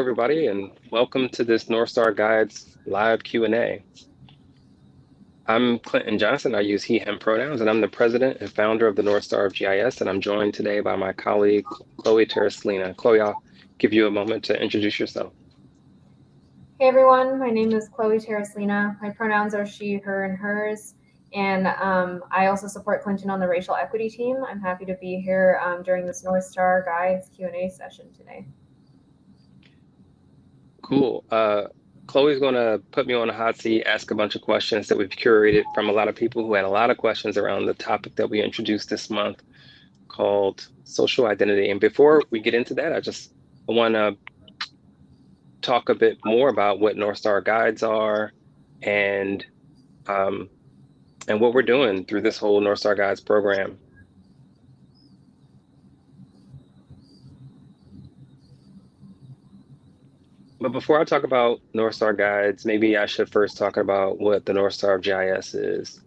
everybody, and welcome to this NorthStar Guides live Q&A. I'm Clinton Johnson. I use he, him pronouns, and I'm the president and founder of the NorthStar of GIS, and I'm joined today by my colleague, Chloe Tereslina. Chloe, I'll give you a moment to introduce yourself. Hey everyone, my name is Chloe Tereslina. My pronouns are she, her, and hers. And I also support Clinton on the racial equity team. I'm happy to be here during this NorthStar Guides Q&A session today. Cool. Chloe's going to put me on a hot seat, ask a bunch of questions that we've curated from a lot of people who had a lot of questions around the topic that we introduced this month called social identity. And before we get into that, I want to talk a bit more about what NorthStar Guides are and what we're doing through this whole NorthStar Guides program. But before I talk about NorthStar Guides, maybe I should first talk about what the NorthStar of GIS is.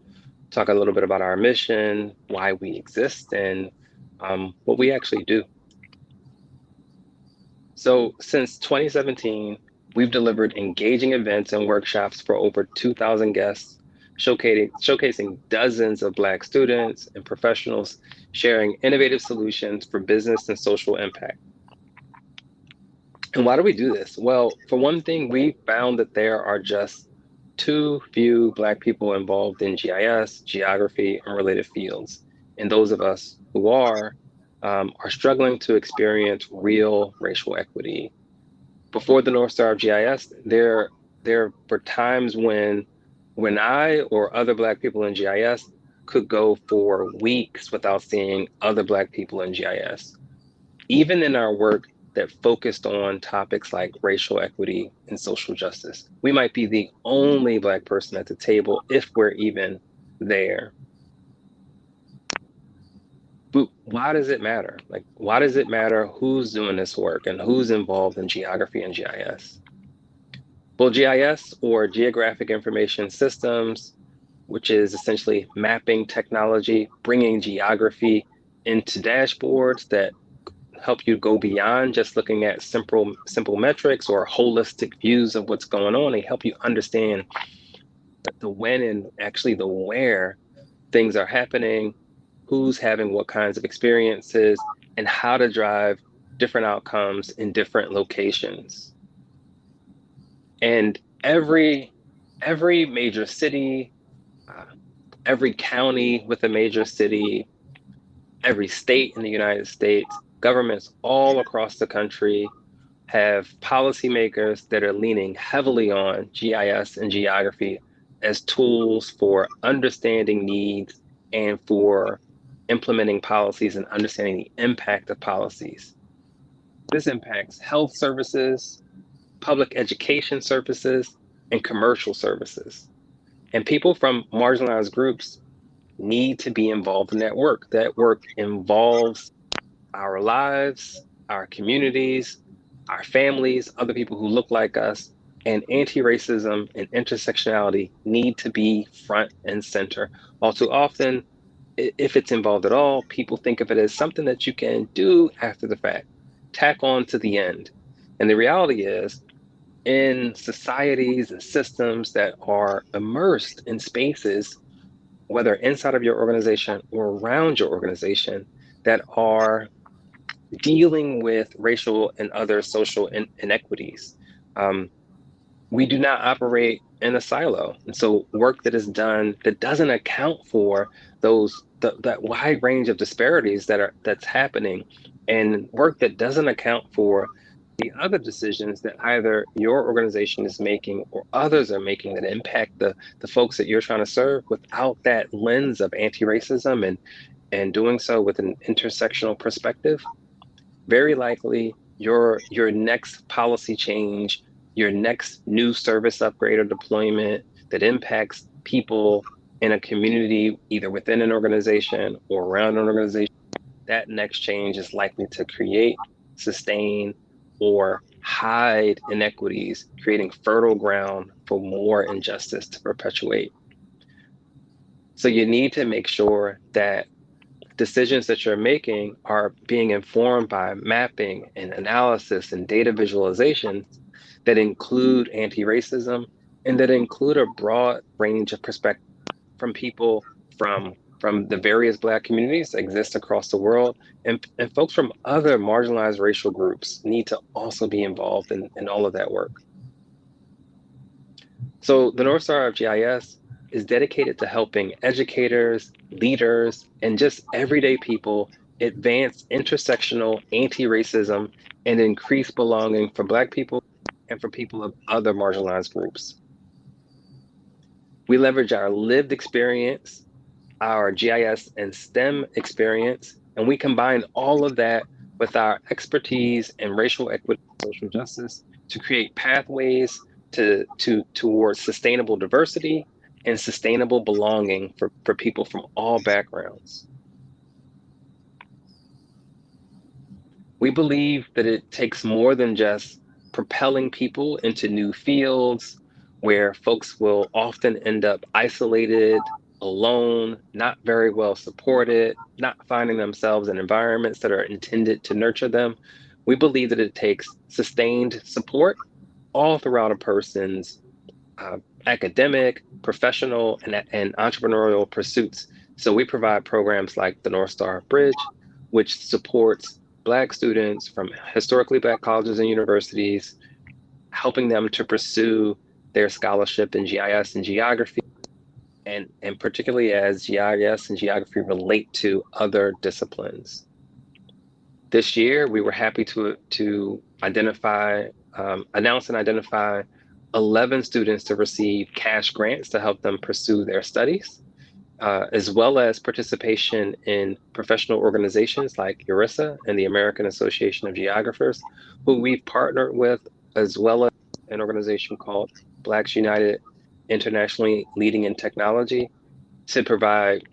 Talk a little bit about our mission, why we exist, and what we actually do. So since 2017, we've delivered engaging events and workshops for over 2,000 guests, showcasing dozens of Black students and professionals sharing innovative solutions for business and social impact. And why do we do this? Well, for one thing, we found that there are just too few Black people involved in GIS, geography, and related fields. And those of us who are struggling to experience real racial equity. Before the NorthStar of GIS, there were times when I or other Black people in GIS could go for weeks without seeing other Black people in GIS. Even in our work that focused on topics like racial equity and social justice, we might be the only Black person at the table if we're even there. But why does it matter? Like, why does it matter who's doing this work and who's involved in geography and GIS? Well, GIS, or Geographic Information Systems, which is essentially mapping technology, bringing geography into dashboards that help you go beyond just looking at simple metrics or holistic views of what's going on. They help you understand the when and actually the where things are happening, who's having what kinds of experiences, and how to drive different outcomes in different locations. And every major city, every county with a major city, every state in the United States, governments all across the country have policymakers that are leaning heavily on GIS and geography as tools for understanding needs and for implementing policies and understanding the impact of policies. This impacts health services, public education services, and commercial services. And people from marginalized groups need to be involved in that work. That work involves our lives, our communities, our families, other people who look like us, and anti-racism and intersectionality need to be front and center. All too often, if it's involved at all, people think of it as something that you can do after the fact, tack on to the end. And the reality is, in societies and systems that are immersed in spaces, whether inside of your organization or around your organization, that are dealing with racial and other social inequities, we do not operate in a silo. And so work that is done that doesn't account for that wide range of disparities that's happening, and work that doesn't account for the other decisions that either your organization is making or others are making that impact the folks that you're trying to serve, without that lens of anti-racism and doing so with an intersectional perspective, very likely your next policy change, your next new service upgrade or deployment that impacts people in a community, either within an organization or around an organization, that next change is likely to create, sustain, or hide inequities, creating fertile ground for more injustice to perpetuate. So you need to make sure that decisions that you're making are being informed by mapping and analysis and data visualizations that include anti-racism and that include a broad range of perspectives from people from the various Black communities that exist across the world, and folks from other marginalized racial groups need to also be involved in all of that work. So the NorthStar of GIS is dedicated to helping educators, leaders, and just everyday people advance intersectional anti-racism and increase belonging for Black people and for people of other marginalized groups. We leverage our lived experience, our GIS and STEM experience, and we combine all of that with our expertise in racial equity and social justice to create pathways towards sustainable diversity and sustainable belonging for people from all backgrounds. We believe that it takes more than just propelling people into new fields where folks will often end up isolated, alone, not very well supported, not finding themselves in environments that are intended to nurture them. We believe that it takes sustained support all throughout a person's academic, professional, and entrepreneurial pursuits. So we provide programs like the NorthStar Bridge, which supports Black students from historically Black colleges and universities, helping them to pursue their scholarship in GIS and geography, and particularly as GIS and geography relate to other disciplines. This year, we were happy to announce and identify 11 students to receive cash grants to help them pursue their studies, as well as participation in professional organizations like ERISA and the American Association of Geographers, who we've partnered with, as well as an organization called Blacks United Internationally Leading in Technology, to provide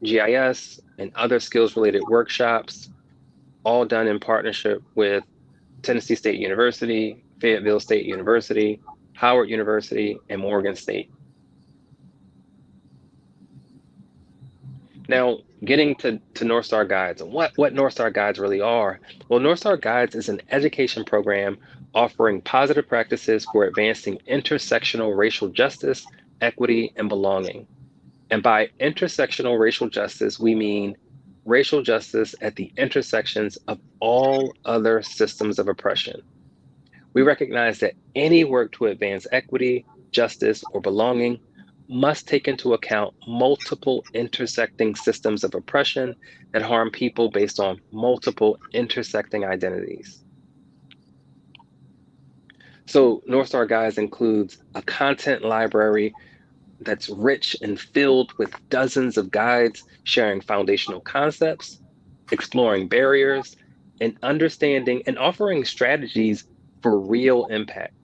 GIS and other skills-related workshops, all done in partnership with Tennessee State University, Fayetteville State University, Howard University, and Morgan State. Now, getting to NorthStar Guides and what NorthStar Guides really are. Well, NorthStar Guides is an education program offering positive practices for advancing intersectional racial justice, equity, and belonging. And by intersectional racial justice, we mean racial justice at the intersections of all other systems of oppression. We recognize that any work to advance equity, justice, or belonging must take into account multiple intersecting systems of oppression that harm people based on multiple intersecting identities. So NorthStar Guides includes a content library that's rich and filled with dozens of guides sharing foundational concepts, exploring barriers, and understanding and offering strategies for real impact.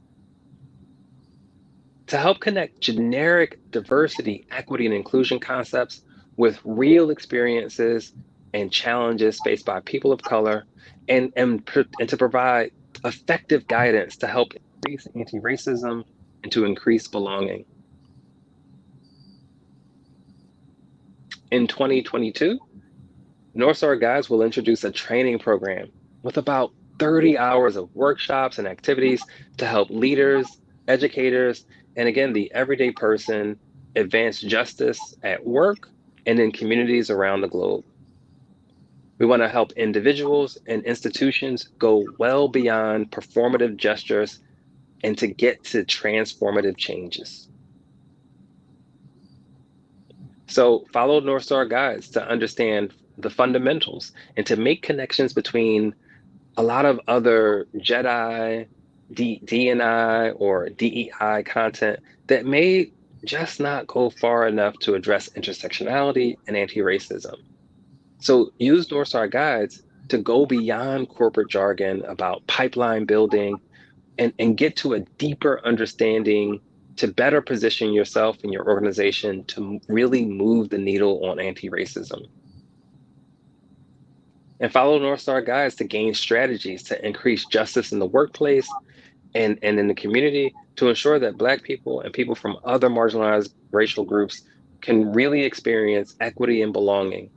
To help connect generic diversity, equity, and inclusion concepts with real experiences and challenges faced by people of color, and to provide effective guidance to help increase anti-racism and to increase belonging. In 2022, NorthStar Guides will introduce a training program with about 30 hours of workshops and activities to help leaders, educators, and again, the everyday person advance justice at work and in communities around the globe. We want to help individuals and institutions go well beyond performative gestures and to get to transformative changes. So follow NorthStar Guides to understand the fundamentals and to make connections between a lot of other JEDI, D&I, or DEI content that may just not go far enough to address intersectionality and anti-racism. So use NorthStar Guides to go beyond corporate jargon about pipeline building and get to a deeper understanding to better position yourself and your organization to really move the needle on anti-racism. And follow NorthStar Guides to gain strategies to increase justice in the workplace and in the community to ensure that Black people and people from other marginalized racial groups can really experience equity and belonging.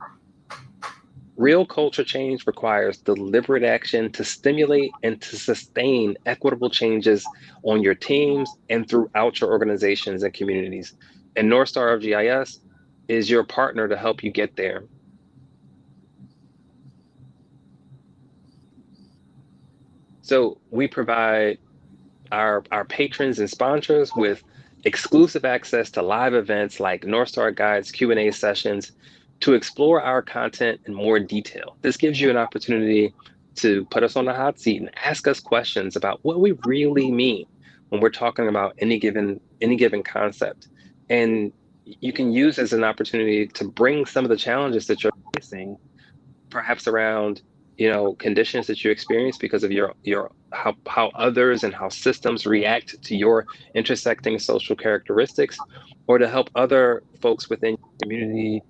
Real culture change requires deliberate action to stimulate and to sustain equitable changes on your teams and throughout your organizations and communities. And NorthStar of GIS is your partner to help you get there. So we provide our patrons and sponsors with exclusive access to live events like NorthStar Guides Q&A sessions to explore our content in more detail. This gives you an opportunity to put us on the hot seat and ask us questions about what we really mean when we're talking about any given concept. And you can use as an opportunity to bring some of the challenges that you're facing, perhaps around conditions that you experience because of your how others and how systems react to your intersecting social characteristics, or to help other folks within your community,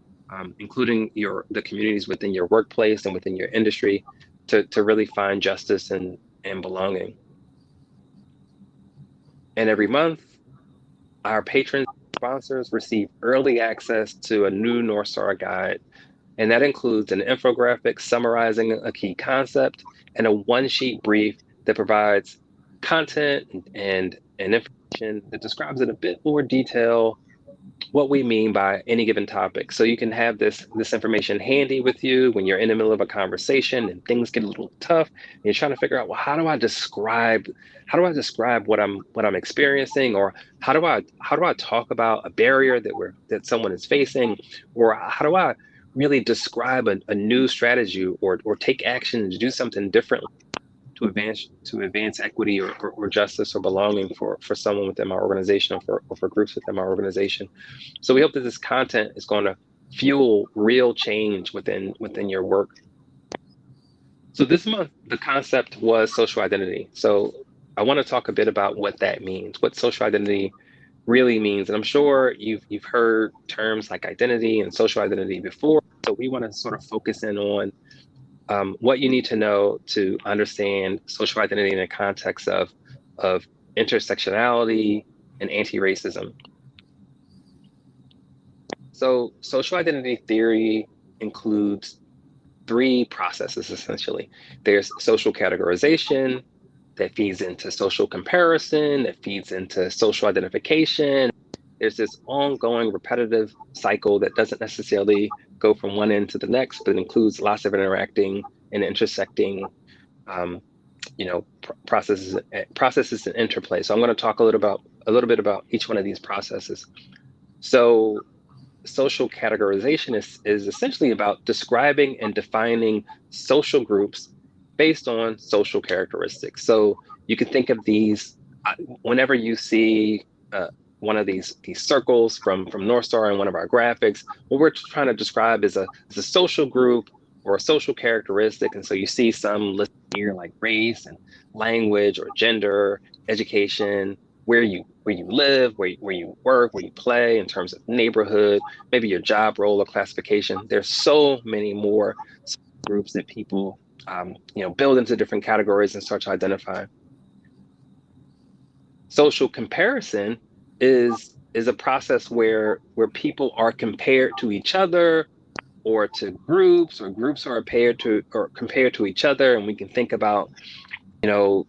including the communities within your workplace and within your industry, to really find justice and belonging. And every month, our patrons and sponsors receive early access to a new NorthStar guide. And that includes an infographic summarizing a key concept and a one-sheet brief that provides content and information that describes in a bit more detail what we mean by any given topic. So you can have this information handy with you when you're in the middle of a conversation and things get a little tough and you're trying to figure out, well, how do I describe what I'm experiencing, or how do I talk about a barrier that someone is facing, or how do I really describe a new strategy, or take action to do something different to advance equity, or justice or belonging for someone within my organization, or for groups within my organization. So we hope that this content is going to fuel real change within your work. So this month, the concept was social identity. So I want to talk a bit about what that means, what social identity really means. And I'm sure you've heard terms like identity and social identity before. So we want to sort of focus in on what you need to know to understand social identity in the context of intersectionality and anti-racism. So social identity theory includes three processes essentially. There's social categorization that feeds into social comparison, that feeds into social identification. There's this ongoing repetitive cycle that doesn't necessarily go from one end to the next, but includes lots of interacting and intersecting um, processes and interplay. So I'm going to talk a little bit about each one of these processes. So social categorization is essentially about describing and defining social groups based on social characteristics. So you can think of these whenever you see one of these circles from NorthStar in one of our graphics. What we're trying to describe is a social group or a social characteristic, and so you see some listed here like race and language or gender, education, where you live, where you work, where you play in terms of neighborhood, maybe your job role or classification. There's so many more groups that people build into different categories and start to identify. Social comparison is a process where people are compared to each other, or to groups, or groups are compared to each other, and we can think about the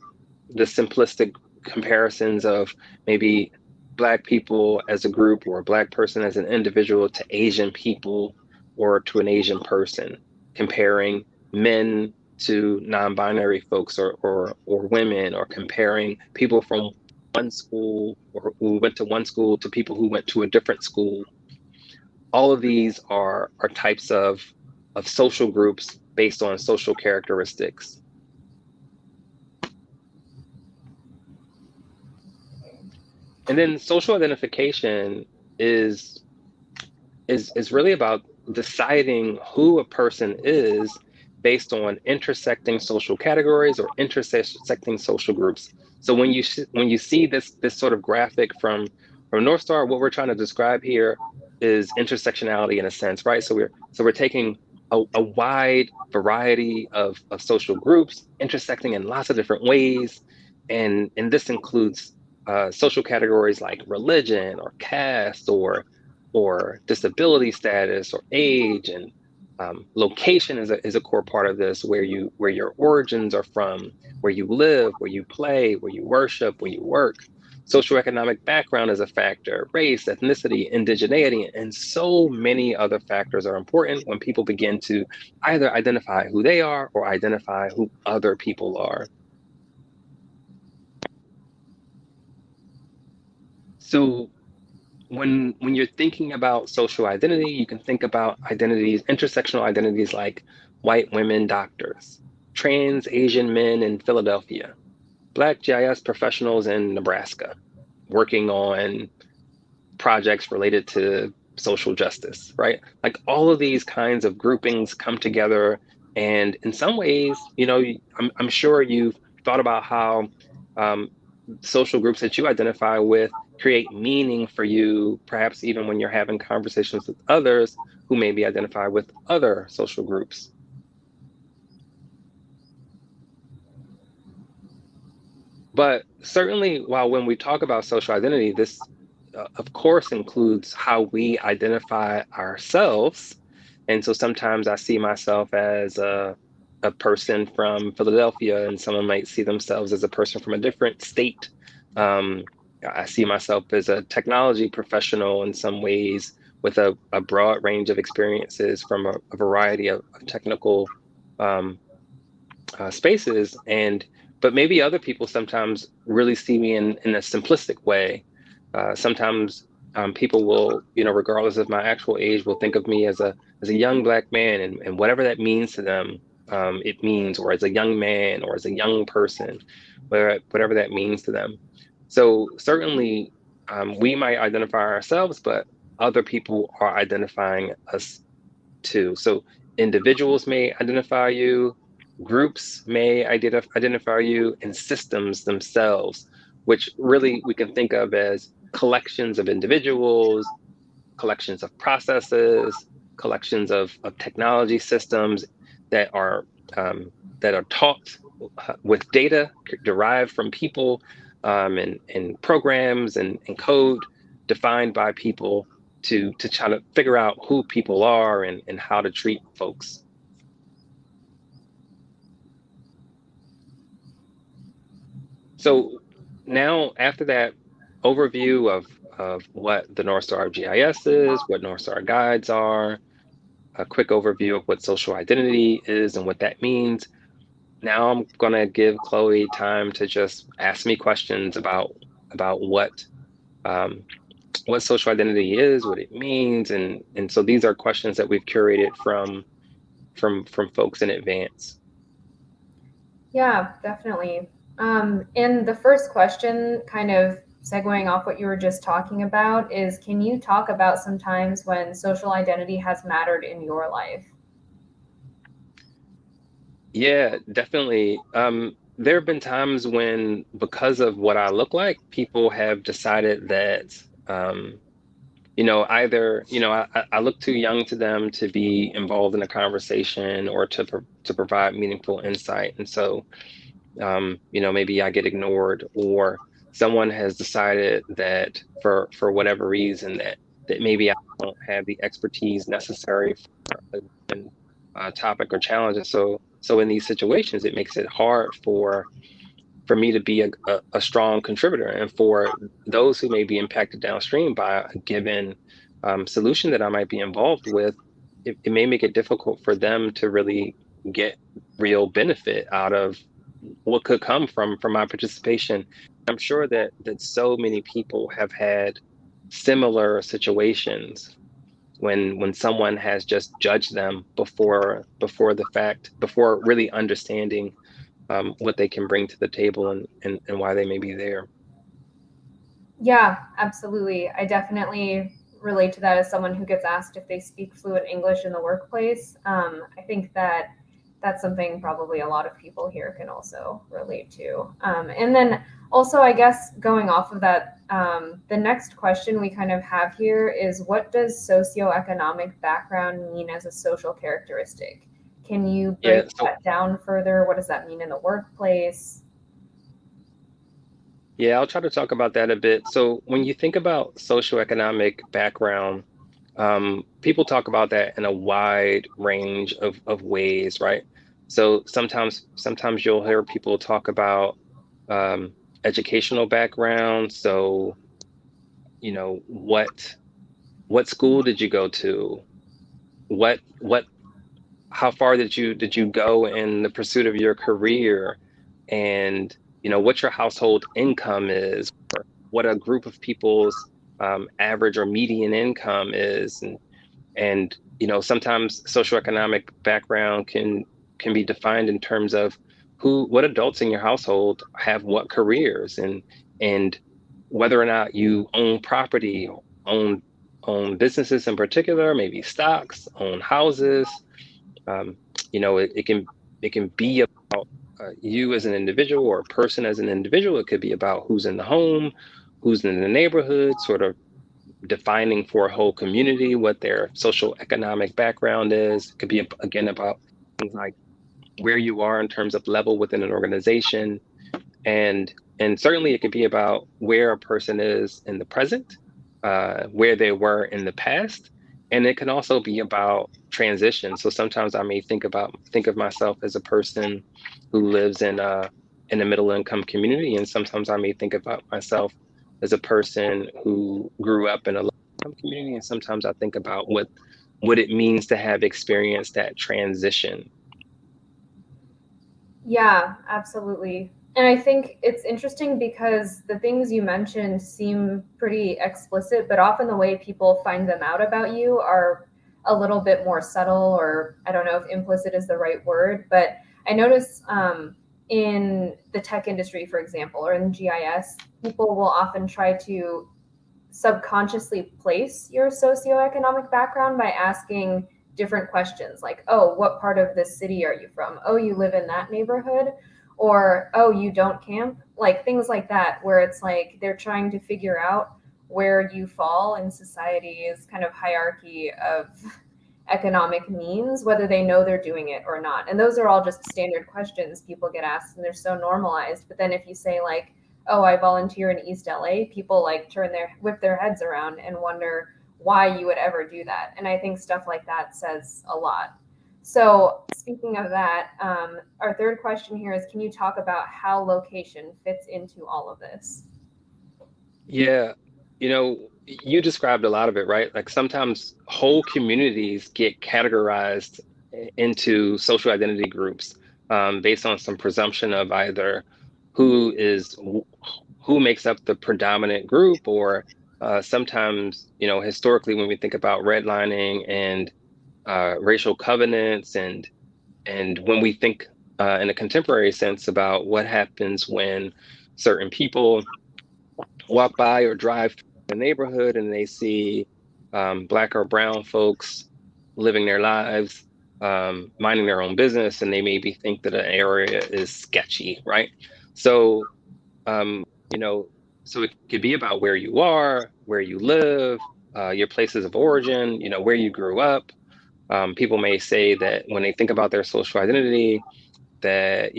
simplistic comparisons of maybe Black people as a group, or a Black person as an individual, to Asian people or to an Asian person, comparing men to non-binary folks, or women, or comparing people from one school, or who went to one school, to people who went to a different school. All of these are types of social groups based on social characteristics. And then social identification is is really about deciding who a person is based on intersecting social categories or intersecting social groups. So when you see this sort of graphic from NorthStar, what we're trying to describe here is intersectionality in a sense, right? So we're taking a wide variety of social groups intersecting in lots of different ways, and this includes social categories like religion or caste, or disability status, or age, Location is a core part of this, where your origins are from, where you live, where you play, where you worship, where you work. Socioeconomic background is a factor, race, ethnicity, indigeneity, and so many other factors are important when people begin to either identify who they are or identify who other people are. So when you're thinking about social identity, you can think about identities, intersectional identities like white women doctors, trans Asian men in Philadelphia, Black GIS professionals in Nebraska, working on projects related to social justice, right? Like all of these kinds of groupings come together. And in some ways, I'm sure you've thought about how um, social groups that you identify with create meaning for you, perhaps even when you're having conversations with others who maybe identify with other social groups. But certainly, while when we talk about social identity, this of course includes how we identify ourselves. And so sometimes I see myself as a person from Philadelphia, and someone might see themselves as a person from a different state. Um, I see myself as a technology professional in some ways, with a broad range of experiences from a variety of technical um, spaces. And but maybe other people sometimes really see me in a simplistic way. Sometimes people will, regardless of my actual age, will think of me as a young Black man, and whatever that means to them, it means, or as a young man, or as a young person, whatever that means to them. So certainly, we might identify ourselves, but other people are identifying us too. So individuals may identify you, groups may identify you, and systems themselves, which really we can think of as collections of individuals, collections of processes, collections of technology systems that are that are taught with data derived from people, and programs and code defined by people to try to figure out who people are and how to treat folks. So now, after that overview of what the NorthStar of GIS is, what NorthStar Guides are, a quick overview of what social identity is and what that means. Now I'm gonna give Chloe time to just ask me questions about um, what social identity is, what it means, and so these are questions that we've curated from folks in advance. Yeah, definitely. And the first question, kind of segueing off what you were just talking about, is can you talk about some times when social identity has mattered in your life? Yeah, definitely. There have been times when, because of what I look like, people have decided that, either, I look too young to them to be involved in a conversation or to provide meaningful insight. And so, maybe I get ignored, or someone has decided that for whatever reason that maybe I don't have the expertise necessary for a given topic or challenge. And so in these situations, it makes it hard for me to be a strong contributor, and for those who may be impacted downstream by a given solution that I might be involved with. It may make it difficult for them to really get real benefit out of what could come from my participation. I'm sure that so many people have had similar situations when someone has just judged them before the fact, before really understanding what they can bring to the table, and why they may be there. Yeah, absolutely. I definitely relate to that as someone who gets asked if they speak fluent English in the workplace. I think that that's something probably a lot of people here can also relate to. And then also, I guess going off of that, the next question we kind of have here is what does socioeconomic background mean as a social characteristic? Can you break Yeah, so that down further? What does that mean in the workplace? yeah, I'll try to talk about that a bit. So when you think about socioeconomic background, People talk about that in a wide range of ways, right? So sometimes you'll hear people talk about um, educational background. So, what school did you go to? What how far did you go in the pursuit of your career? And what your household income is, or what a group of people's average or median income is. And sometimes socioeconomic background can be defined in terms of what adults in your household have what careers, and whether or not you own property, own own businesses in particular, maybe stocks, own houses. um, it can be about you as an individual, or a person as an individual. It could be about who's in the home, who's in the neighborhood, sort of defining for a whole community what their social economic background is. It could be again about things like where you are in terms of level within an organization, and certainly it could be about where a person is in the present, where they were in the past, and it can also be about transition. So sometimes I may think of myself as a person who lives in a middle income community, and sometimes I may think about myself as a person who grew up in a low income community, and sometimes I think about what it means to have experienced that transition. Yeah, absolutely. And I think it's interesting because the things you mentioned seem pretty explicit, but often the way people find them out about you are a little bit more subtle, or I don't know if implicit is the right word, but I notice in the tech industry, for example, or in GIS, people will often try to subconsciously place your socioeconomic background by asking different questions like, oh, what part of this city are you from? Oh, you live in that neighborhood? Or, oh, you don't camp? Like things like that, where it's like they're trying to figure out where you fall in society's kind of hierarchy of economic means, whether they know they're doing it or not. And those are all just standard questions people get asked, and they're so normalized. But then if you say like, "Oh, I volunteer in East LA," people like whip their heads around and wonder why you would ever do that. And I think stuff like that says a lot. So speaking of that, our third question here is: can you talk about how location fits into all of this? Yeah, you described a lot of it, right? Like sometimes whole communities get categorized into social identity groups, based on some presumption of either who is who makes up the predominant group, or sometimes, historically, when we think about redlining and racial covenants, and when we think in a contemporary sense about what happens when certain people walk by or drive through the neighborhood and they see Black or brown folks living their lives, minding their own business, and they maybe think that an area is sketchy, right? So, um, you know, so it could be about where you are, where you live, your places of origin, where you grew up. People may say that when they think about their social identity, that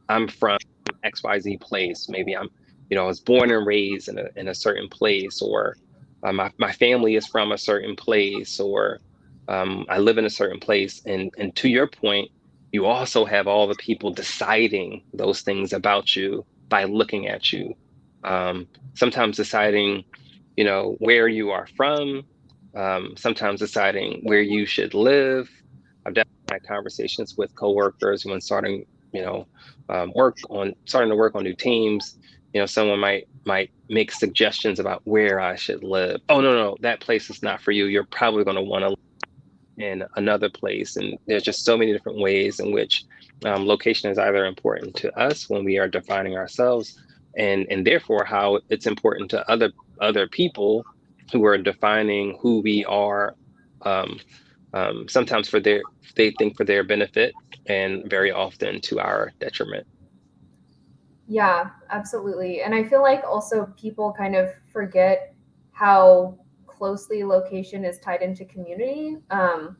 I'm from XYZ place. Maybe I was born and raised in a certain place, or my family is from a certain place, or I live in a certain place. And to your point, you also have all the people deciding those things about you by looking at you. Sometimes deciding, where you are from, sometimes deciding where you should live. I've definitely had conversations with coworkers when you know, starting to work on new teams. Someone might make suggestions about where I should live. Oh, no, no, that place is not for you. You're probably going to want to live in another place. And there's just so many different ways in which location is either important to us when we are defining ourselves, and therefore how it's important to other people who are defining who we are. Um, Sometimes they think for their benefit, and very often to our detriment. Yeah, absolutely. And I feel like also people kind of forget how closely location is tied into community.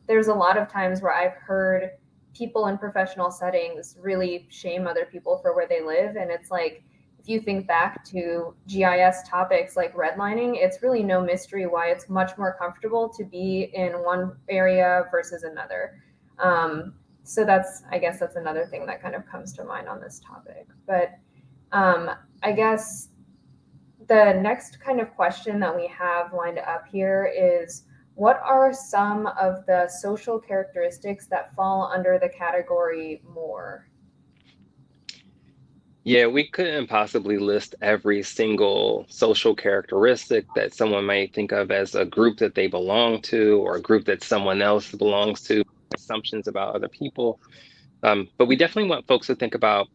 There's a lot of times where I've heard people in professional settings really shame other people for where they live. And it's like, if you think back to GIS topics like redlining, it's really no mystery why it's much more comfortable to be in one area versus another. So I guess that's another thing that kind of comes to mind on this topic. But I guess the next kind of question that we have lined up here is, what are some of the social characteristics that fall under the category more? Yeah, we couldn't possibly list every single social characteristic that someone might think of as a group that they belong to or a group that someone else belongs to, assumptions about other people. But we definitely want folks to think about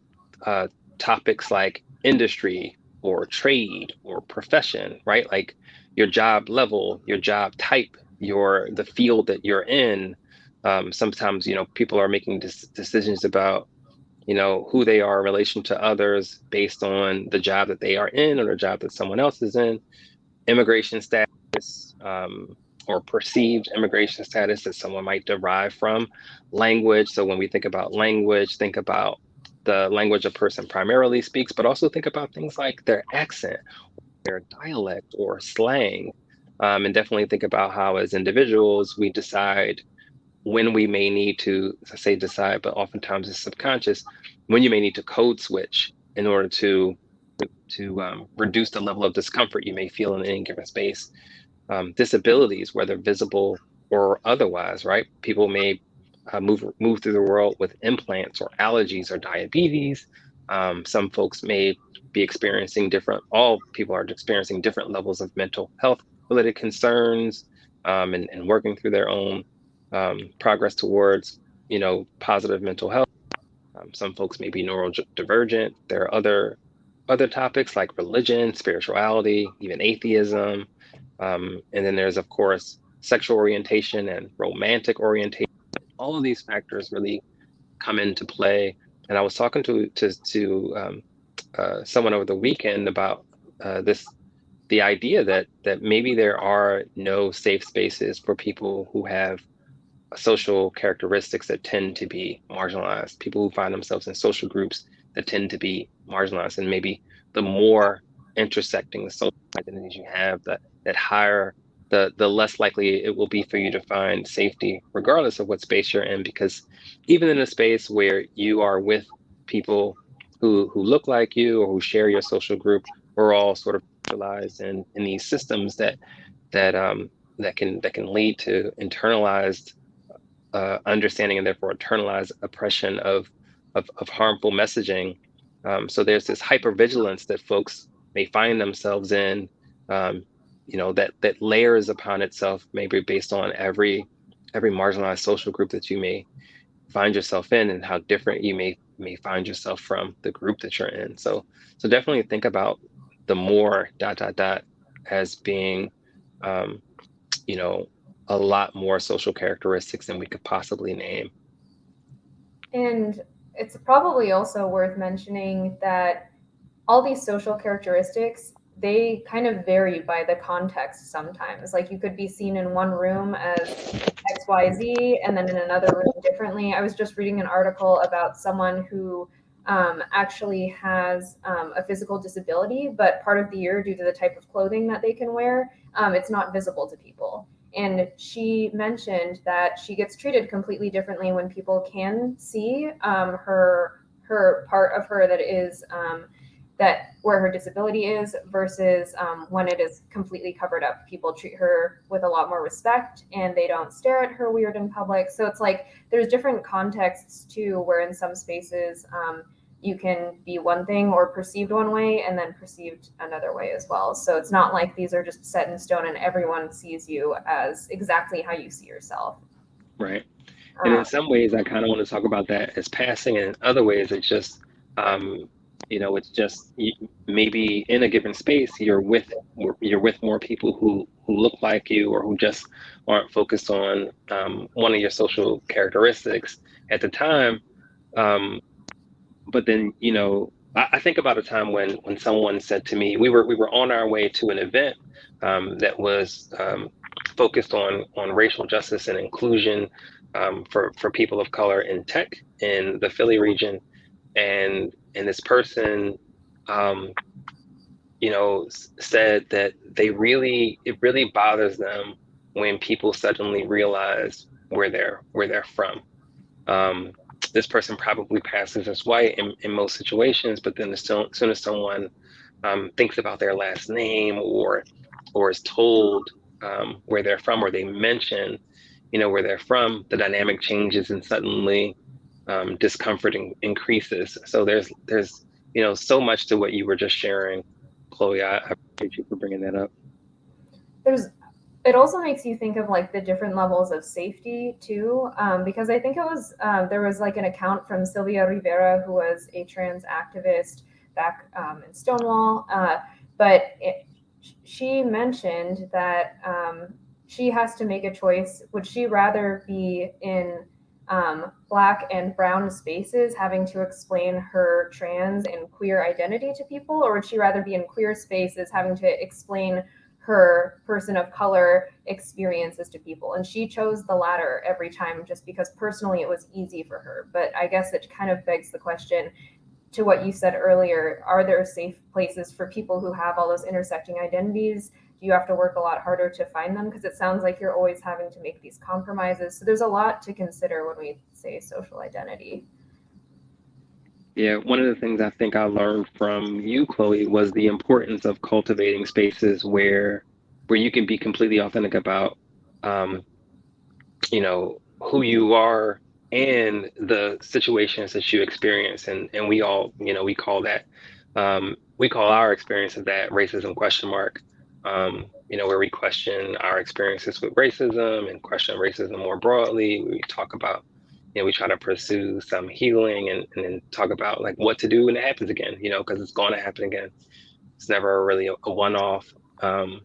uh, topics like industry or trade or profession, right? Like your job level, your job type, the field that you're in. Sometimes, people are making decisions about, who they are in relation to others based on the job that they are in or the job that someone else is in, immigration status, or perceived immigration status that someone might derive from language. So when we think about language, think about the language a person primarily speaks, but also think about things like their accent, their dialect, or slang. And definitely think about how, as individuals, we decide when we may need to, I say decide, but oftentimes it's subconscious, when you may need to code switch in order to reduce the level of discomfort you may feel in any given space. Disabilities, whether visible or otherwise, right? People may move through the world with implants or allergies or diabetes. Some folks may be experiencing all people are experiencing different levels of mental health related concerns, and working through their own progress towards, positive mental health. Some folks may be neurodivergent. There are other topics like religion, spirituality, even atheism. And then there's, of course, sexual orientation and romantic orientation. All of these factors really come into play. And I was talking to someone over the weekend about the idea that maybe there are no safe spaces for people who have social characteristics that tend to be marginalized, people who find themselves in social groups that tend to be marginalized. And maybe the more intersecting the social identities you have, that higher, the less likely it will be for you to find safety, regardless of what space you're in. Because even in a space where you are with people who look like you or who share your social group, we're all sort of socialized in these systems that um that can lead to internalized understanding and therefore internalized oppression of harmful messaging. So there's this hypervigilance that folks may find themselves in, that layers upon itself, maybe based on every marginalized social group that you may find yourself in, and how different you may find yourself from the group that you're in. So definitely think about the more dot dot dot as being um, you know, a lot more social characteristics than we could possibly name. And it's probably also worth mentioning that all these social characteristics, they kind of vary by the context sometimes. Like you could be seen in one room as XYZ and then in another room differently. I was just reading an article about someone who actually has a physical disability, but part of the year, due to the type of clothing that they can wear, it's not visible to people. And she mentioned that she gets treated completely differently when people can see her part of her that is that where her disability is versus when it is completely covered up. People treat her with a lot more respect and they don't stare at her weird in public. So it's like there's different contexts too, where in some spaces you can be one thing or perceived one way and then perceived another way as well. So it's not like these are just set in stone and everyone sees you as exactly how you see yourself. Right. And in some ways, I kind of want to talk about that as passing, and in other ways, um, it's just maybe in a given space, you're with more people who look like you or who just aren't focused on one of your social characteristics at the time. Um, but then, I think about a time when someone said to me, we were on our way to an event that was focused on racial justice and inclusion, for people of color in tech in the Philly region, and this person said that it really bothers them when people suddenly realize where they're from. Um, this person probably passes as white in most situations, but then as soon as someone thinks about their last name or is told where they're from, or they mention, where they're from, the dynamic changes and suddenly discomfort increases. So there's so much to what you were just sharing, Chloe. I appreciate you for bringing that up. There's it also makes you think of like the different levels of safety too, because I think it was there was like an account from Sylvia Rivera, who was a trans activist back in Stonewall, she mentioned that she has to make a choice. Would she rather be in black and brown spaces having to explain her trans and queer identity to people, or would she rather be in queer spaces having to explain her person of color experiences to people? And she chose the latter every time just because personally it was easy for her. But I guess it kind of begs the question to what you said earlier: are there safe places for people who have all those intersecting identities? Do you have to work a lot harder to find them? Because it sounds like you're always having to make these compromises. So there's a lot to consider when we say social identity. Yeah, one of the things I think I learned from you, Chloe, was the importance of cultivating spaces where you can be completely authentic about um, who you are and the situations that you experience. And we all, we call that we call our experience of that racism question mark. Where we question our experiences with racism and question racism more broadly. We talk about, we try to pursue some healing and then talk about like what to do when it happens again, because it's going to happen again. It's never really a one-off. Um,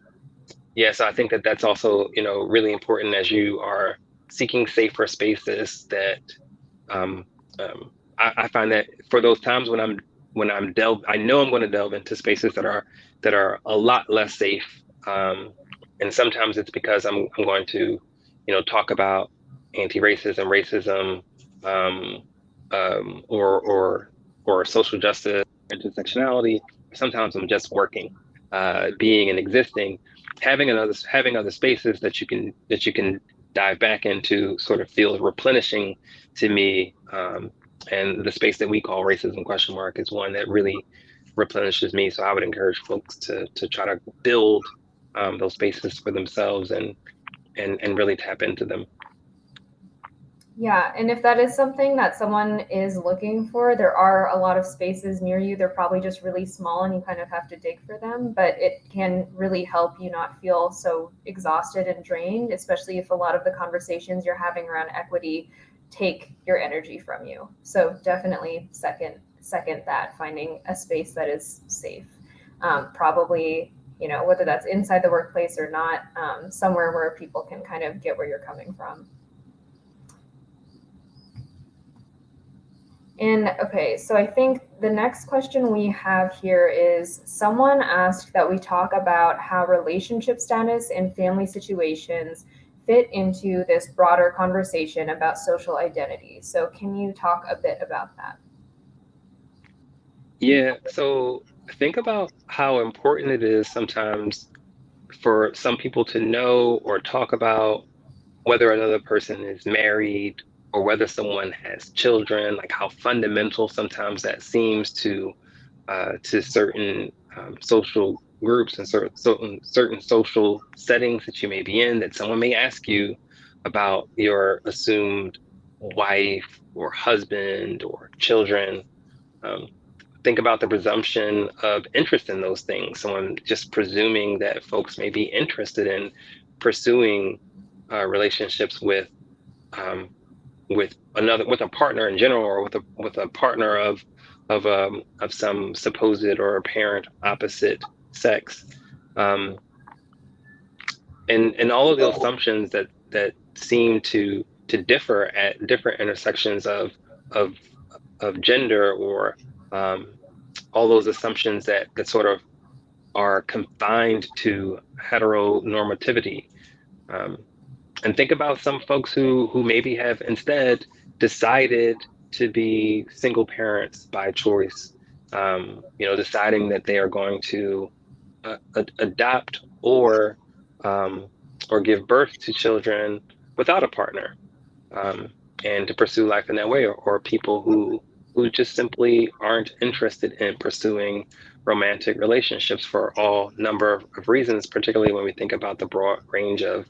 yeah, so I think that that's also, really important as you are seeking safer spaces that um, I find that for those times I know I'm going to delve into spaces that are a lot less safe. And sometimes it's because I'm going to, talk about anti-racism, racism, um, or social justice, intersectionality. Sometimes I'm just working, being and existing. Having other spaces that you can dive back into sort of feels replenishing to me. And the space that we call racism question mark is one that really replenishes me. So I would encourage folks to try to build those spaces for themselves and really tap into them. Yeah, and if that is something that someone is looking for, there are a lot of spaces near you. They're probably just really small and you kind of have to dig for them, but it can really help you not feel so exhausted and drained, especially if a lot of the conversations you're having around equity take your energy from you. So definitely second that, finding a space that is safe. Probably, whether that's inside the workplace or not, somewhere where people can kind of get where you're coming from. And okay, so I think the next question we have here is, someone asked that we talk about how relationship status and family situations fit into this broader conversation about social identity. So can you talk a bit about that? Yeah, so think about how important it is sometimes for some people to know or talk about whether another person is married or whether someone has children, like how fundamental sometimes that seems to certain social groups and certain social settings that you may be in, that someone may ask you about your assumed wife or husband or children. Um, think about the presumption of interest in those things. Someone just presuming that folks may be interested in pursuing relationships um, with a partner in general, or with a partner of some supposed or apparent opposite sex. Um, and all of the assumptions that seem to differ at different intersections of of gender, or all those assumptions that sort of are confined to heteronormativity. Um, and think about some folks who maybe have instead decided to be single parents by choice, deciding that they are going to adopt um, or give birth to children without a partner, um, and to pursue life in that way, or people who just simply aren't interested in pursuing romantic relationships for all number of reasons, particularly when we think about the broad range of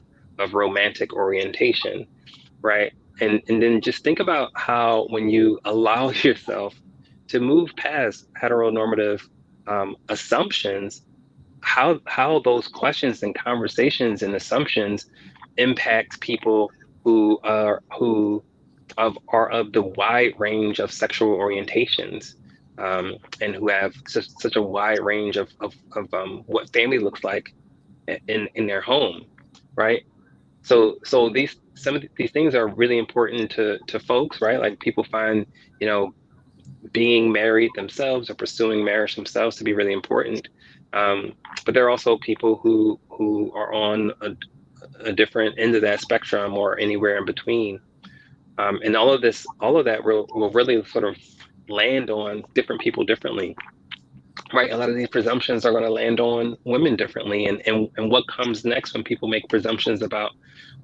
romantic orientation, right? And then just think about how when you allow yourself to move past heteronormative assumptions, how those questions and conversations and assumptions impact people who are of the wide range of sexual orientations, and who have such a wide range of what family looks like in their home, right? So some of these things are really important to folks, right? Like people find, you know, being married themselves or pursuing marriage themselves to be really important. Um, but there are also people who are on a different end of that spectrum or anywhere in between. And all of that will really sort of land on different people differently, right? A lot of these presumptions are going to land on women differently, and what comes next when people make presumptions about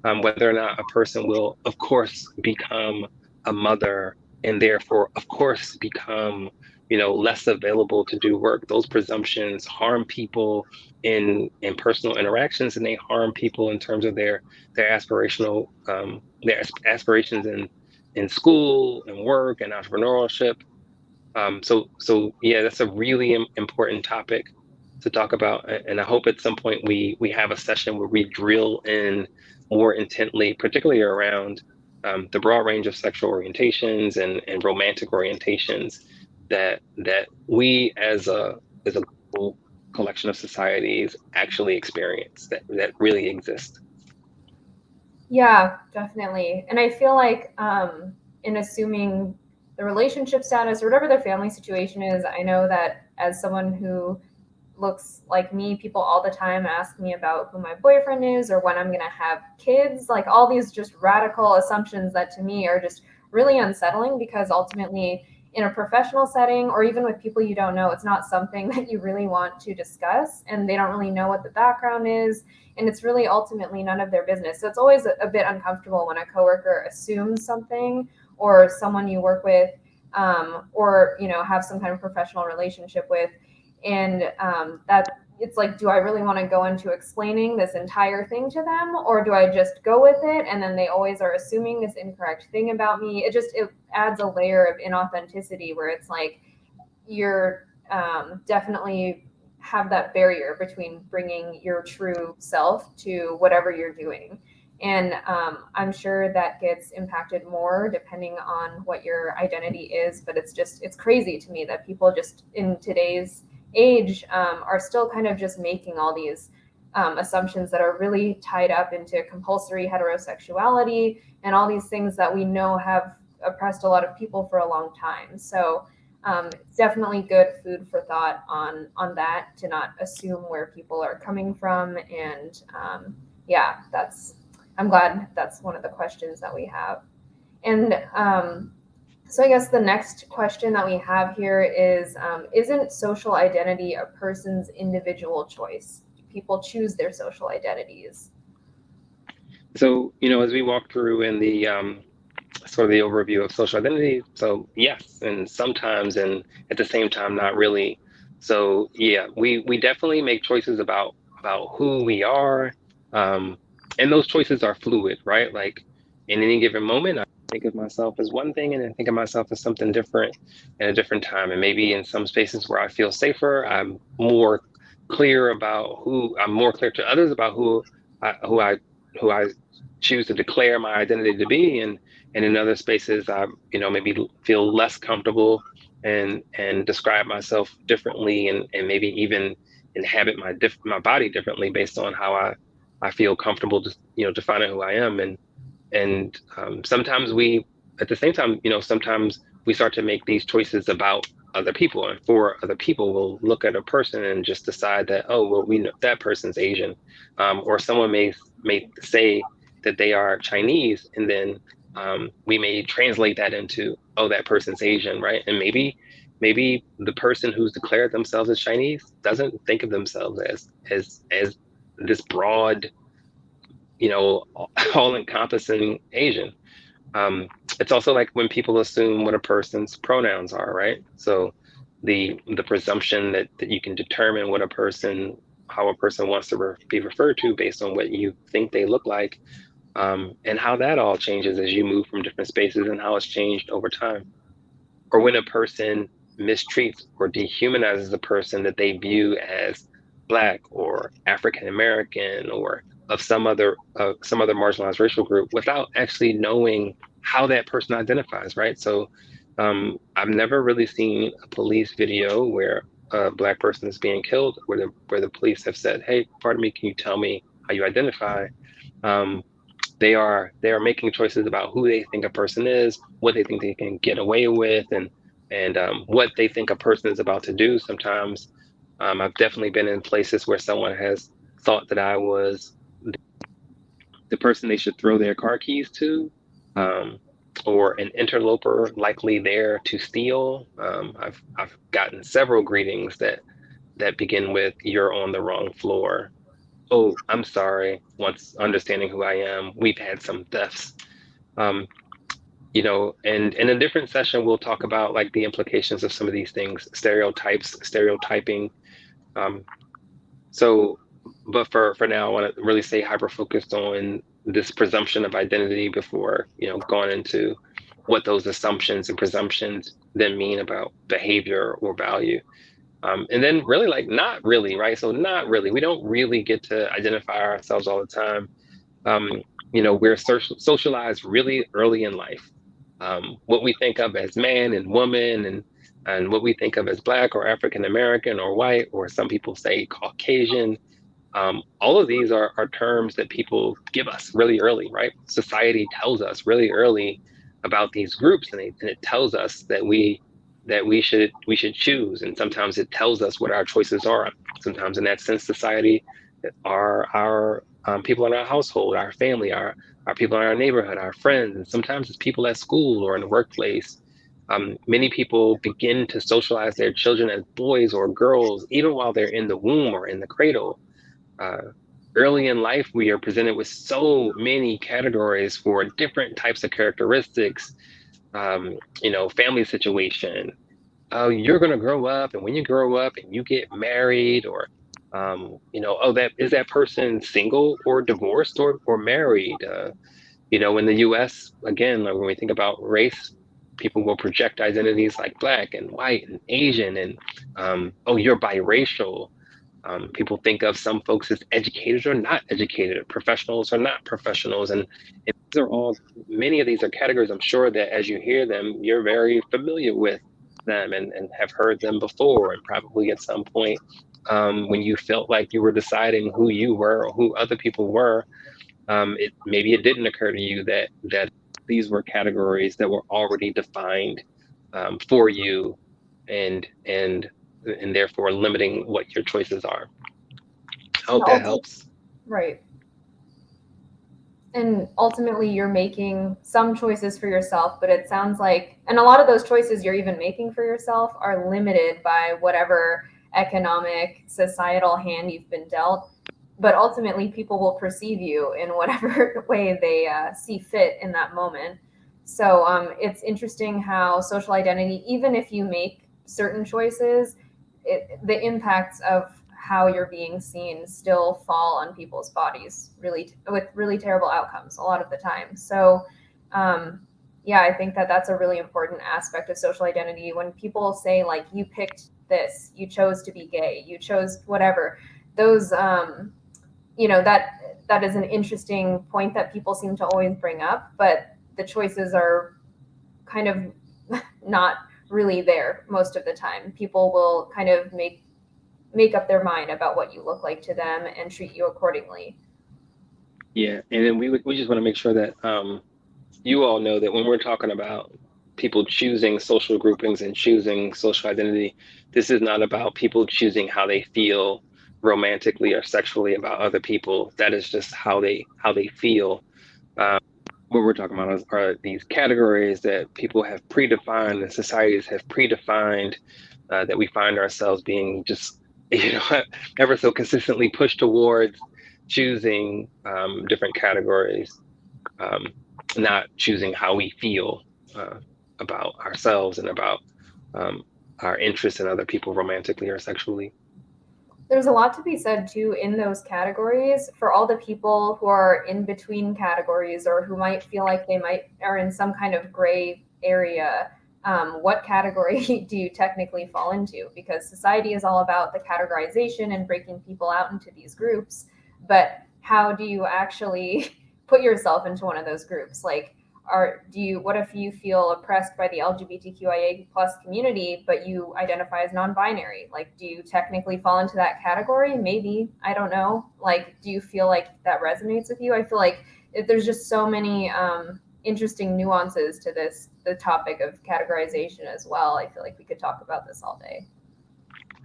whether or not a person will, of course, become a mother and therefore, of course, become, less available to do work. Those presumptions harm people in personal interactions, and they harm people in terms of their aspirations in school and work and entrepreneurship. So yeah, that's a really important topic to talk about, and I hope at some point we have a session where we drill in more intently, particularly around the broad range of sexual orientations and romantic orientations that we as a global collection of societies actually experience that really exist. Yeah, definitely. And I feel like in assuming the relationship status or whatever their family situation is, I know that as someone who looks like me, people all the time ask me about who my boyfriend is or when I'm going to have kids. Like all these just radical assumptions that to me are just really unsettling because ultimately, in a professional setting or even with people you don't know, it's not something that you really want to discuss and they don't really know what the background is. And it's really ultimately none of their business. So it's always a bit uncomfortable when a coworker assumes something or someone you work with or have some kind of professional relationship with, and that it's like, do I really want to go into explaining this entire thing to them, or do I just go with it and then they always are assuming this incorrect thing about me? It adds a layer of inauthenticity where it's like you're definitely have that barrier between bringing your true self to whatever you're doing. And I'm sure that gets impacted more depending on what your identity is. But it's crazy to me that people just in today's age are still kind of just making all these assumptions that are really tied up into compulsory heterosexuality and all these things that we know have oppressed a lot of people for a long time. So it's definitely good food for thought on that, to not assume where people are coming from. And yeah, I'm glad that's one of the questions that we have. And so I guess the next question that we have here is, isn't social identity a person's individual choice? Do people choose their social identities? So, as we walk through in the sort of the overview of social identity. So yes, and sometimes, and at the same time, not really. So yeah, we definitely make choices about who we are, um, and those choices are fluid, right? Like in any given moment, I think of myself as one thing, and then think of myself as something different at a different time. And maybe in some spaces where I feel safer, I'm more clear to others about I, who I who I choose to declare my identity to be, and in other spaces I maybe feel less comfortable and describe myself differently, and maybe even inhabit my body differently based on how I feel comfortable just defining who I am. And sometimes we at the same time, sometimes we start to make these choices about other people, and for other people we'll look at a person and just decide that, oh well, we know that person's Asian, or someone may say that they are Chinese, and then we may translate that into, oh, that person's Asian, right? And maybe the person who's declared themselves as Chinese doesn't think of themselves as this broad, you know, all-encompassing Asian. Um, it's also like when people assume what a person's pronouns are, right? So the presumption that you can determine what a person, how a person wants to be referred to based on what you think they look like, and how that all changes as you move from different spaces and how it's changed over time. Or when a person mistreats or dehumanizes a person that they view as Black or African American or of some other marginalized racial group without actually knowing how that person identifies, right? So I've never really seen a police video where a Black person is being killed, where the police have said, "Hey, pardon me, can you tell me how you identify?" Um, they are making choices about who they think a person is, what they think they can get away with, and what they think a person is about to do. Sometimes I've definitely been in places where someone has thought that I was the person they should throw their car keys to, um, or an interloper likely there to steal. I've gotten several greetings that begin with "You're on the wrong floor." "Oh, I'm sorry." Once understanding who I am, we've had some thefts. Um, and in a different session, we'll talk about like the implications of some of these things, stereotypes, stereotyping. Um, so, but for now, I want to really stay hyper focused on this presumption of identity before, going into what those assumptions and presumptions then mean about behavior or value. And then really like not really, right? So not really, we don't really get to identify ourselves all the time. um, we're socialized really early in life. What we think of as man and woman, and what we think of as Black or African American or white, or some people say Caucasian. All of these are terms that people give us really early, right? Society tells us really early about these groups, and it tells us that we should choose, and sometimes it tells us what our choices are. Sometimes, in that sense, society are our people in our household, our family, our people in our neighborhood, our friends, and sometimes it's people at school or in the workplace. Many people begin to socialize their children as boys or girls, even while they're in the womb or in the cradle. uh, Early in life, we are presented with so many categories for different types of characteristics. Family situation. Oh, you're going to grow up, and when you grow up and you get married, or oh, that person single or divorced or married. In the U.S., again, like when we think about race, people will project identities like Black and white and Asian, and oh, you're biracial. People think of some folks as educated or not educated, professionals or not professionals, and these are all many of these are categories. I'm sure that as you hear them, you're very familiar with them, and have heard them before, and probably at some point when you felt like you were deciding who you were or who other people were, maybe it didn't occur to you that these were categories that were already defined for you, and therefore limiting what your choices are. I And hope that helps. right. And ultimately, you're making some choices for yourself, but it sounds like, and a lot of those choices you're even making for yourself are limited by whatever economic, societal hand you've been dealt. But ultimately, people will perceive you in whatever way they see fit in that moment. So it's interesting how social identity, even if you make certain choices, the impacts of how you're being seen still fall on people's bodies really with really terrible outcomes a lot of the time. So um, yeah, I think that that's a really important aspect of social identity. When people say like you picked this, you chose to be gay, you chose whatever, those that is an interesting point that people seem to always bring up, but the choices are kind of not really there most of the time. People will kind of make up their mind about what you look like to them and treat you accordingly. Yeah, and then we just want to make sure that you all know that when we're talking about people choosing social groupings and choosing social identity, this is not about people choosing how they feel romantically or sexually about other people. That is just how they feel. Um, what we're talking about are these categories that people have predefined and societies have predefined, that we find ourselves being just, ever so consistently pushed towards choosing different categories, um, not choosing how we feel uh, about ourselves and about um, our interests in other people romantically or sexually. There's a lot to be said too in those categories for all the people who are in between categories or who might feel like they might are in some kind of gray area. What category do you technically fall into? Because society is all about the categorization and breaking people out into these groups, but how do you actually put yourself into one of those groups? Like, what if you feel oppressed by the LGBTQIA plus community, but you identify as non-binary? Like, do you technically fall into that category? Maybe, I don't know. Like, do you feel like that resonates with you? I feel like there's just so many interesting nuances to the topic of categorization as well. I feel like we could talk about this all day.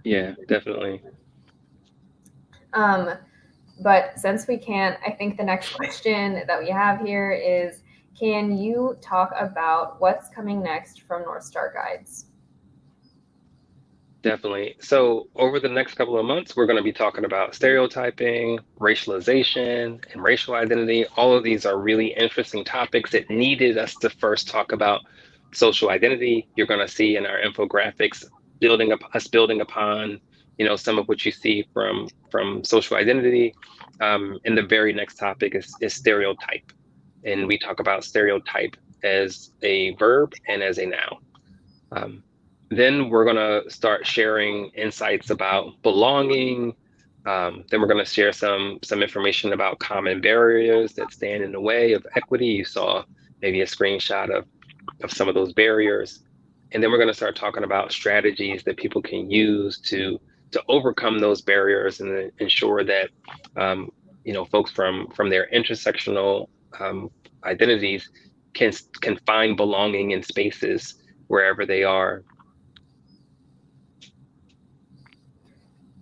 Yeah, definitely. Um, But since we can't, I think the next question that we have here is, can you talk about what's coming next from NorthStar Guides? Definitely. So, over the next couple of months, we're going to be talking about stereotyping, racialization, and racial identity. All of these are really interesting topics that needed us to first talk about social identity. You're going to see in our infographics building upon, some of what you see from social identity. And the very next topic is stereotype, and we talk about stereotype as a verb and as a noun. Um, then we're going to start sharing insights about belonging. Then we're going to share some information about common barriers that stand in the way of equity. You saw maybe a screenshot of some of those barriers. And then we're going to start talking about strategies that people can use to overcome those barriers and ensure that folks from their intersectional identities can find belonging in spaces wherever they are.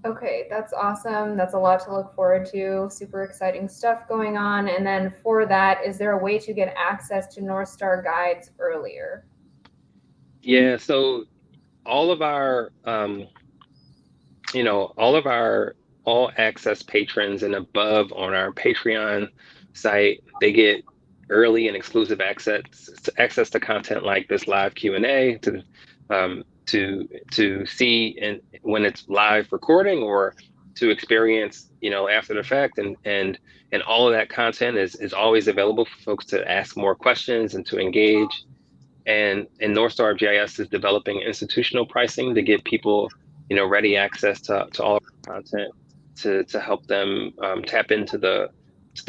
Okay, that's awesome. That's a lot to look forward to. Super exciting stuff going on. And then for that, is there a way to get access to NorthStar Guides earlier? Yeah, so all of our all of our all access patrons and above on our Patreon site, they get early and exclusive access to content like this live Q&A, to see and when it's live recording, or to experience, after the fact, and all of that content is always available for folks to ask more questions and to engage. And NorthStar of GIS is developing institutional pricing to give people, ready access to all of our content, to help them tap into the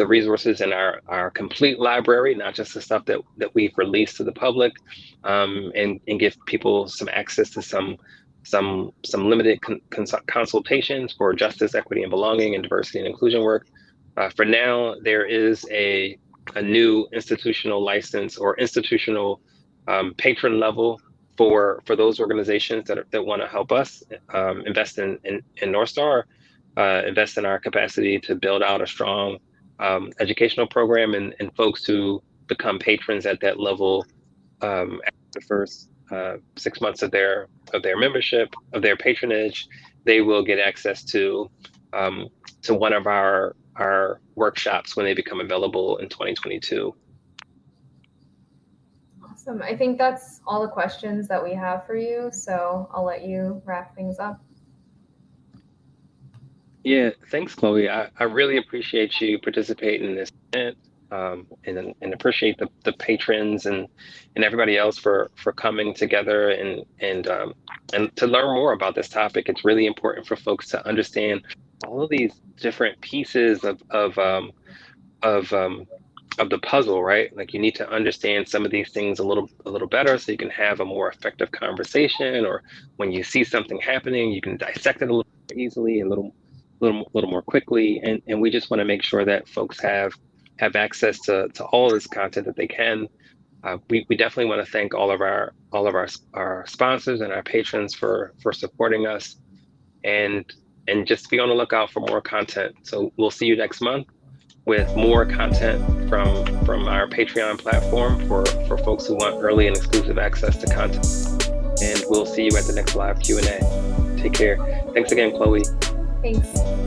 resources in our complete library, not just the stuff that we've released to the public, and give people some access to some limited consultations for justice, equity, and belonging, and diversity and inclusion work. For now, there is a new institutional license or institutional patron level for those organizations that want to help us invest in NorthStar, invest in our capacity to build out a strong educational program, and folks who become patrons at that level after the first 6 months of their membership, of their patronage, they will get access um, to one of our workshops when they become available in 2022. Awesome. I think that's all the questions that we have for you. So I'll let you wrap things up. Yeah, thanks, Chloe. I really appreciate you participating in this event, and appreciate the patrons and everybody else for coming together and to learn more about this topic. It's really important for folks to understand all of these different pieces of of the puzzle, right? Like, you need to understand some of these things a little better so you can have a more effective conversation, or when you see something happening, you can dissect it a little more easily, and little more quickly. And we just want to make sure that folks have access to all of this content that they can. We definitely want to thank all of our sponsors and our patrons for supporting us, and just be on the lookout for more content. So we'll see you next month. with more content from our Patreon platform for folks who want early and exclusive access to content. And we'll see you at the next live Q&A. Take care. Thanks again, Chloe. Thanks.